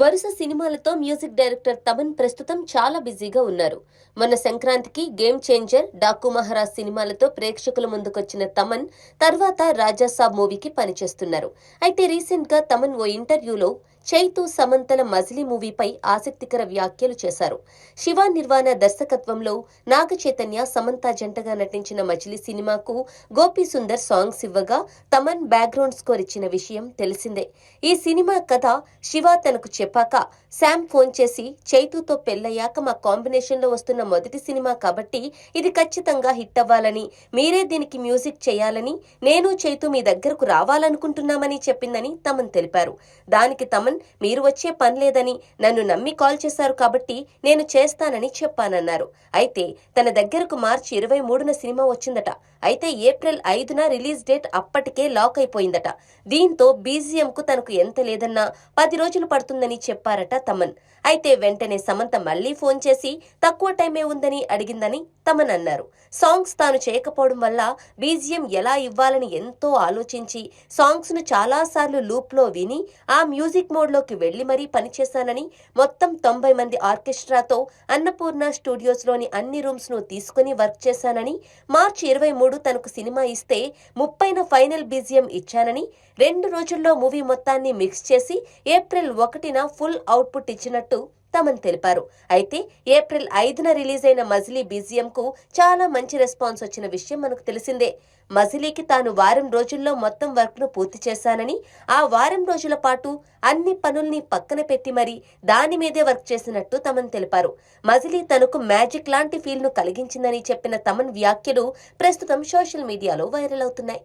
వరుస సినిమాలతో music director Thaman ప్రస్తుతం చాలా బిజీగా ఉన్నారు. మొన్న సంక్రాంతికి గేమ్ చేంజర్, డాకు మహారాజ్ సినిమాలతో ప్రేక్షకుల ముందుకొచ్చిన తమన్ తర్వాత రాజాసాబ్ మూవీకి పనిచేస్తున్నారు. అయితే రీసెంట్ గా తమన్ ఓ ఇంటర్వ్యూలో చైతు సమంతల మజిలీ మూవీపై ఆసక్తికర వ్యాఖ్యలు చేశారు. శివ నిర్వాణ దర్శకత్వంలో నాగ చైతన్య, సమంత జంటగా నటించిన మజిలీ సినిమాకు గోపీ సుందర్ సాంగ్స్ ఇవ్వగా తమన్ బ్యాక్గ్రౌండ్ స్కోర్ ఇచ్చిన విషయం తెలిసిందే. ఈ సినిమా కథ శివ తనకు చెప్పాక శామ్ ఫోన్ చేసి చైతుతో పెళ్లయ్యాక మా కాంబినేషన్ లో వస్తున్న మొదటి సినిమా కాబట్టి ఇది ఖచ్చితంగా హిట్ అవ్వాలని, మీరే దీనికి మ్యూజిక్ చేయాలని, నేను చైతు మీ దగ్గరకు రావాలనుకుంటున్నామని చెప్పిందని తమన్ తెలిపారు. దానికి తమన్, మీరు వచ్చే పనిలేదని నన్ను నమ్మి కాల్ చేశారు కాబట్టి నేను చేస్తానని చెప్పానన్నారు. అయితే తన దగ్గరకు మార్చి 23న సినిమా వచ్చిందట. అయితే ఏప్రిల్ 5న రిలీజ్ డేట్ అప్పటికే లాక్ అయిపోయిందట. దీంతో బీజిఎం కు తనకు ఎంత లేదన్నా 10 రోజులు పడుతుందని చెప్పారట తమన్. అయితే వెంటనే సమంత మళ్లీ ఫోన్ చేసి తక్కువ టైమే ఉందని అడిగిందని తమన్ అన్నారు. సాంగ్స్ తాను చేయకపోవడం వల్ల బీజిఎం ఎలా ఇవ్వాలని ఎంతో ఆలోచించి సాంగ్స్ ను చాలా సార్లు లూప్ లో విని ఆ మ్యూజిక్ మోడ్ లోకి వెళ్లి మరీ పనిచేశానని, మొత్తం 90 మంది ఆర్కెస్ట్రాతో అన్నపూర్ణ స్టూడియోస్ లోని అన్ని రూమ్స్ ను తీసుకుని వర్క్ చేశానని, మార్చి 23 తనకు సినిమా ఇస్తే 30న ఫైనల్ బీజిఎం ఇచ్చానని, 2 రోజుల్లో మూవీ మొత్తాన్ని మిక్స్ చేసి ఏప్రిల్ 1న ఫుల్ అవుట్పుట్ ఇచ్చినట్టు తమన్ తెలిపారు. అయితే ఏప్రిల్ 5న రిలీజ్ అయిన మజిలీ బీజిఎం కు చాలా మంచి రెస్పాన్స్ వచ్చిన విషయం మనకు తెలిసిందే. మజిలీకి తాను వారం రోజుల్లో మొత్తం వర్క్ ను పూర్తి చేశానని, ఆ వారం రోజుల పాటు అన్ని పనుల్ని పక్కన పెట్టి మరీ దాని మీదే వర్క్ చేసినట్టు తమన్ తెలిపారు. మజిలీ తనకు మ్యాజిక్ లాంటి ఫీల్ ను కలిగించిందని చెప్పిన తమన్ వ్యాఖ్యలు ప్రస్తుతం సోషల్ మీడియాలో వైరల్ అవుతున్నాయి.